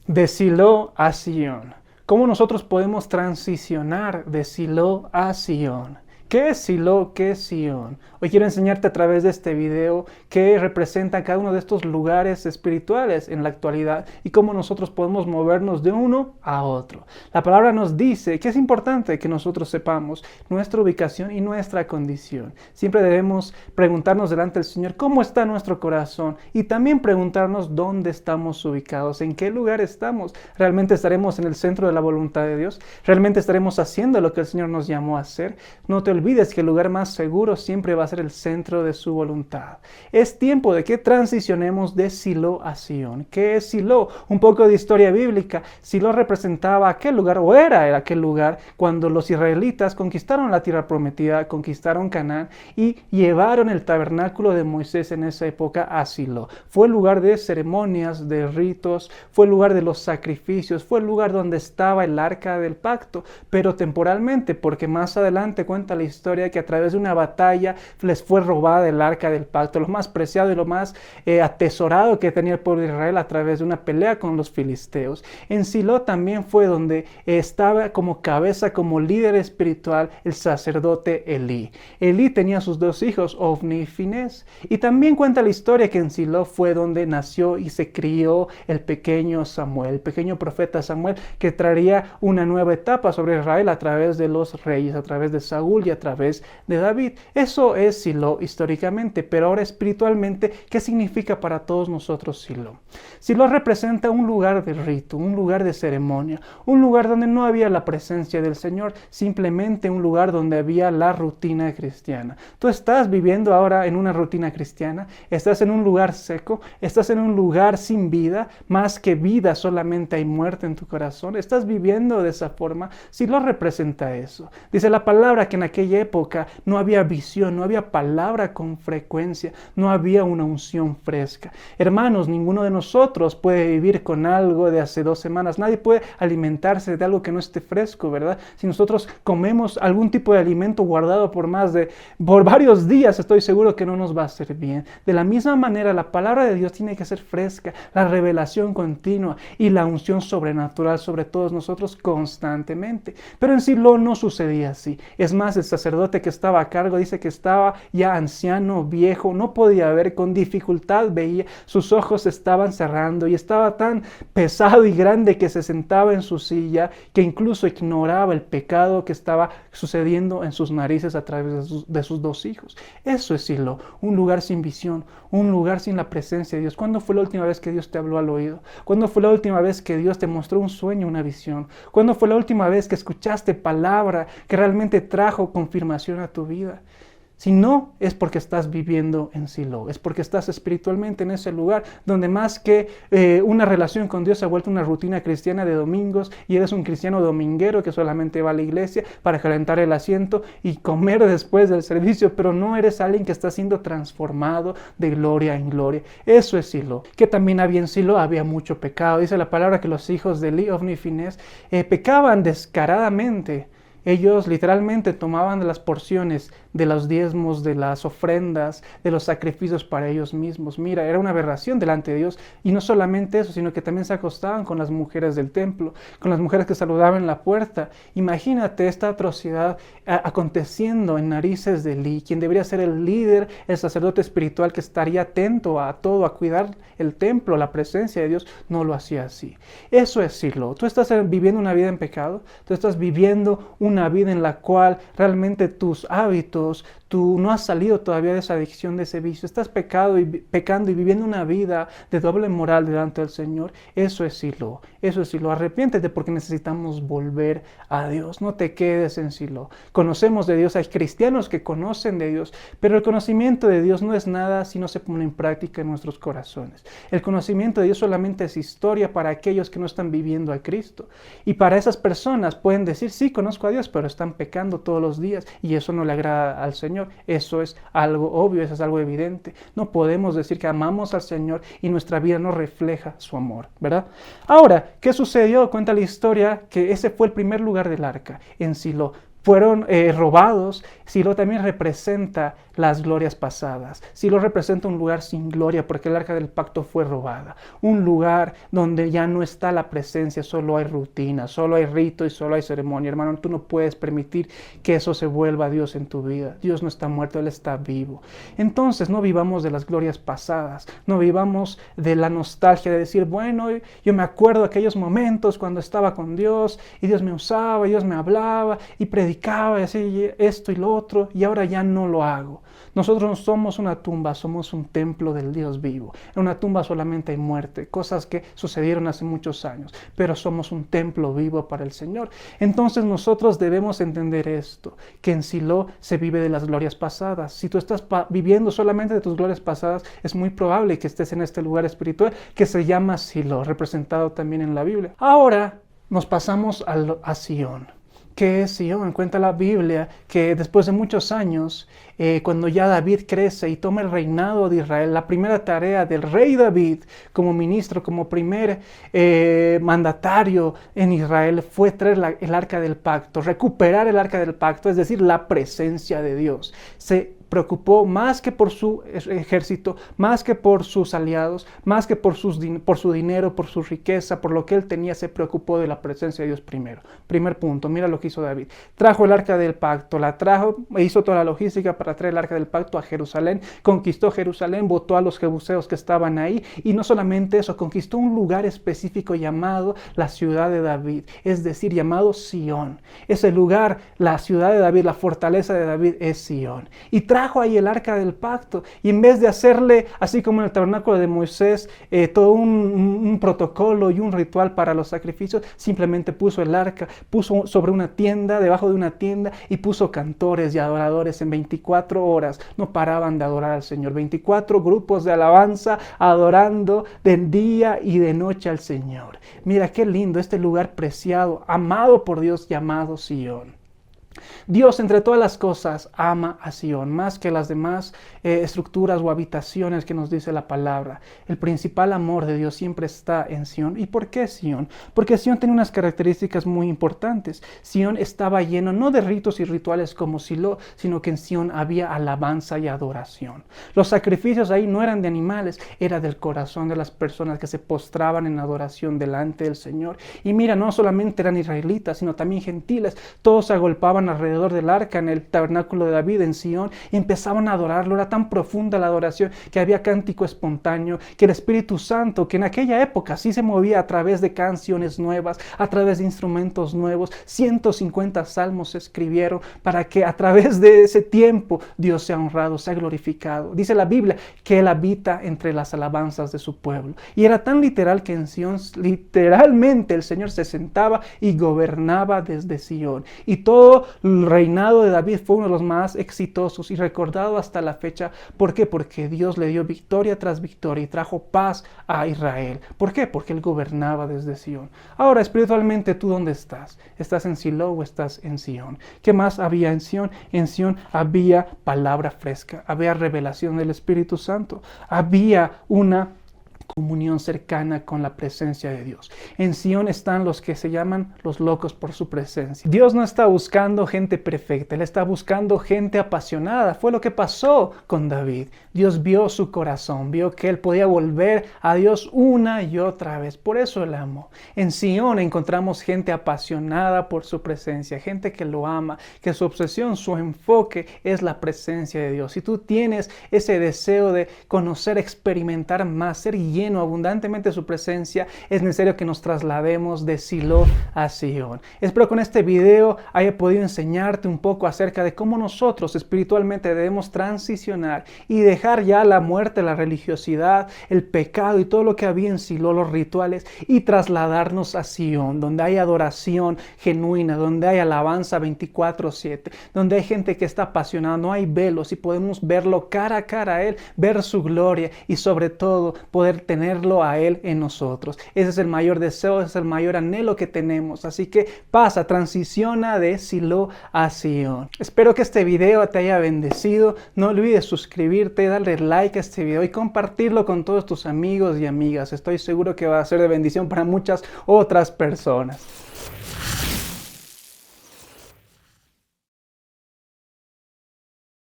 De Silo a Sión. ¿Cómo nosotros podemos transicionar de Silo a Sión? ¿Qué es Silo? ¿Qué es Sión? Hoy quiero enseñarte a través de este video qué representa cada uno de estos lugares espirituales en la actualidad y cómo nosotros podemos movernos de uno a otro. La palabra nos dice que es importante que nosotros sepamos nuestra ubicación y nuestra condición. Siempre debemos preguntarnos delante del Señor cómo está nuestro corazón y también preguntarnos dónde estamos ubicados, en qué lugar estamos. ¿Realmente estaremos en el centro de la voluntad de Dios? ¿Realmente estaremos haciendo lo que el Señor nos llamó a hacer? No te olvides que el lugar más seguro siempre va a ser el centro de su voluntad. Es tiempo de que transicionemos de Silo a Sión. ¿Qué es Silo? Un poco de historia bíblica. Silo representaba aquel lugar, o era aquel lugar, cuando los israelitas conquistaron la tierra prometida, conquistaron Canaán y llevaron el tabernáculo de Moisés en esa época a Silo. Fue el lugar de ceremonias, de ritos, fue el lugar de los sacrificios, fue el lugar donde estaba el arca del pacto, pero temporalmente, porque más adelante cuenta la historia que a través de una batalla les fue robada el arca del pacto, lo más preciado y lo más atesorado que tenía el pueblo de Israel a través de una pelea con los filisteos. En Silo también fue donde estaba como cabeza, como líder espiritual, el sacerdote Elí. Elí tenía sus dos hijos, Ofni y Finés. Y también cuenta la historia que en Silo fue donde nació y se crió el pequeño Samuel, el pequeño profeta Samuel, que traería una nueva etapa sobre Israel a través de los reyes, a través de Saúl y a través de David. Eso es Silo históricamente, pero ahora espiritualmente, ¿qué significa para todos nosotros Silo? Silo representa un lugar de rito, un lugar de ceremonia, un lugar donde no había la presencia del Señor, simplemente un lugar donde había la rutina cristiana. Tú estás viviendo ahora en una rutina cristiana, estás en un lugar seco, estás en un lugar sin vida, más que vida solamente hay muerte en tu corazón, estás viviendo de esa forma. Silo representa eso. Dice la palabra que en aquella época no había visión, no había palabra con frecuencia, no había una unción fresca. Hermanos, ninguno de nosotros puede vivir con algo de hace 2 semanas. Nadie puede alimentarse de algo que no esté fresco, ¿verdad? Si nosotros comemos algún tipo de alimento guardado por varios días, estoy seguro que no nos va a hacer bien. De la misma manera, la palabra de Dios tiene que ser fresca, la revelación continua y la unción sobrenatural sobre todos nosotros constantemente. Pero en Silo no sucedía así. Es más, el sacerdote que estaba a cargo dice que estaba ya anciano, viejo, no podía ver, con dificultad veía, sus ojos estaban cerrando y estaba tan pesado y grande que se sentaba en su silla, que incluso ignoraba el pecado que estaba sucediendo en sus narices a través de sus 2 hijos. Eso es Silo, un lugar sin visión, un lugar sin la presencia de Dios. ¿Cuándo fue la última vez que Dios te habló al oído? ¿Cuándo fue la última vez que Dios te mostró un sueño, una visión? ¿Cuándo fue la última vez que escuchaste palabra que realmente trajo confirmación a tu vida? Si no, es porque estás viviendo en Silo, es porque estás espiritualmente en ese lugar donde más que una relación con Dios se ha vuelto una rutina cristiana de domingos y eres un cristiano dominguero que solamente va a la iglesia para calentar el asiento y comer después del servicio, pero no eres alguien que está siendo transformado de gloria en gloria. Eso es Silo. Que también había en Silo, había mucho pecado. Dice la palabra que los hijos de Elí, Ofni y Finés pecaban descaradamente. Ellos literalmente tomaban de las porciones de los diezmos, de las ofrendas, de los sacrificios para ellos mismos. Mira, era una aberración delante de Dios. Y no solamente eso, sino que también se acostaban con las mujeres del templo, con las mujeres que saludaban en la puerta. Imagínate esta atrocidad aconteciendo en narices de Elí, quien debería ser el líder, el sacerdote espiritual que estaría atento a todo, a cuidar el templo, la presencia de Dios. No lo hacía así. Eso es Silo. Tú estás viviendo una vida en pecado, tú estás viviendo una vida en la cual realmente tus hábitos, tú no has salido todavía de esa adicción, de ese vicio, estás pecando y viviendo una vida de doble moral delante del Señor. Eso es Silo, eso es Silo. Arrepiéntete porque necesitamos volver a Dios. No te quedes en Silo. Conocemos de Dios, hay cristianos que conocen de Dios, pero el conocimiento de Dios no es nada si no se pone en práctica en nuestros corazones. El conocimiento de Dios solamente es historia para aquellos que no están viviendo a Cristo. Y para esas personas pueden decir, sí, conozco a Dios, pero están pecando todos los días y eso no le agrada al Señor. Eso es algo obvio, eso es algo evidente. No podemos decir que amamos al Señor y nuestra vida no refleja su amor, ¿verdad? Ahora, ¿qué sucedió? Cuenta la historia que ese fue el primer lugar del arca, en Silo. fueron robados, Silo también representa las glorias pasadas. Silo representa un lugar sin gloria porque el arca del pacto fue robada. Un lugar donde ya no está la presencia, solo hay rutina, solo hay rito y solo hay ceremonia. Hermano, tú no puedes permitir que eso se vuelva a Dios en tu vida. Dios no está muerto, Él está vivo. Entonces no vivamos de las glorias pasadas, no vivamos de la nostalgia de decir, bueno, yo me acuerdo de aquellos momentos cuando estaba con Dios y Dios me usaba, y Dios me hablaba y predicaba y así esto y lo otro, y ahora ya no lo hago. Nosotros no somos una tumba, somos un templo del Dios vivo. En una tumba solamente hay muerte, cosas que sucedieron hace muchos años, pero somos un templo vivo para el Señor. Entonces nosotros debemos entender esto, que en Silo se vive de las glorias pasadas. Si tú estás viviendo solamente de tus glorias pasadas, es muy probable que estés en este lugar espiritual que se llama Silo, representado también en la Biblia. Ahora nos pasamos a Sion. ¿Qué es Sion? Cuenta la Biblia que después de muchos años, cuando ya David crece y toma el reinado de Israel, la primera tarea del rey David como ministro, como primer mandatario en Israel fue traer el arca del pacto, recuperar el arca del pacto, es decir, la presencia de Dios. Se preocupó más que por su ejército, más que por sus aliados, más que por su dinero, por su riqueza, por lo que él tenía, se preocupó de la presencia de Dios primero. Primer punto, mira lo que hizo David. Trajo el arca del pacto, la trajo, hizo toda la logística para traer el arca del pacto a Jerusalén, conquistó Jerusalén, votó a los jebuseos que estaban ahí, y no solamente eso, conquistó un lugar específico llamado la ciudad de David, es decir, llamado Sion. Ese lugar, la ciudad de David, la fortaleza de David es Sion. Y trajo ahí el arca del pacto, y en vez de hacerle, así como en el tabernáculo de Moisés, todo un protocolo y un ritual para los sacrificios, simplemente puso el arca, puso sobre una tienda, debajo de una tienda, y puso cantores y adoradores. En 24 horas no paraban de adorar al Señor. 24 grupos de alabanza adorando de día y de noche al Señor. Mira qué lindo este lugar preciado, amado por Dios, llamado Sion. Dios, entre todas las cosas, ama a Sion, más que las demás estructuras o habitaciones que nos dice la palabra. El principal amor de Dios siempre está en Sion. ¿Y por qué Sion? Porque Sion tiene unas características muy importantes. Sion estaba lleno no de ritos y rituales como Silo, sino que en Sion había alabanza y adoración. Los sacrificios ahí no eran de animales, era del corazón de las personas que se postraban en adoración delante del Señor. Y mira, no solamente eran israelitas, sino también gentiles. Todos se agolpaban alrededor del arca en el tabernáculo de David en Sion y empezaban a adorarlo. Era tan profunda la adoración que había cántico espontáneo, que el Espíritu Santo, que en aquella época sí se movía a través de canciones nuevas, a través de instrumentos nuevos. 150 salmos se escribieron para que a través de ese tiempo Dios sea honrado, sea glorificado. Dice la Biblia que Él habita entre las alabanzas de su pueblo. Y era tan literal que en Sion literalmente el Señor se sentaba y gobernaba desde Sion. Y todo el reinado de David fue uno de los más exitosos y recordado hasta la fecha. ¿Por qué? Porque Dios le dio victoria tras victoria y trajo paz a Israel. ¿Por qué? Porque Él gobernaba desde Sion. Ahora, espiritualmente, ¿tú dónde estás? ¿Estás en Silo o estás en Sion? ¿Qué más había en Sion? En Sion había palabra fresca, había revelación del Espíritu Santo, había una comunión cercana con la presencia de Dios. En Sion están los que se llaman los locos por su presencia. Dios no está buscando gente perfecta, Él está buscando gente apasionada. Fue lo que pasó con David. Dios vio su corazón, vio que él podía volver a Dios una y otra vez. Por eso Él amó. En Sion encontramos gente apasionada por su presencia, gente que lo ama, que su obsesión, su enfoque es la presencia de Dios. Si tú tienes ese deseo de conocer, experimentar más, ser lleno abundantemente de su presencia, es necesario que nos traslademos de Silo a Sion. Espero con este video haya podido enseñarte un poco acerca de cómo nosotros espiritualmente debemos transicionar y dejar ya la muerte, la religiosidad, el pecado y todo lo que había en Silo, los rituales, y trasladarnos a Sion, donde hay adoración genuina, donde hay alabanza 24/7, donde hay gente que está apasionada, no hay velos y podemos verlo cara a cara a Él, ver su gloria y sobre todo poder tenerlo a Él en nosotros. Ese es el mayor deseo, ese es el mayor anhelo que tenemos. Así que pasa, transiciona de Silo a Sion. Espero que este video te haya bendecido. No olvides suscribirte, darle like a este video y compartirlo con todos tus amigos y amigas. Estoy seguro que va a ser de bendición para muchas otras personas.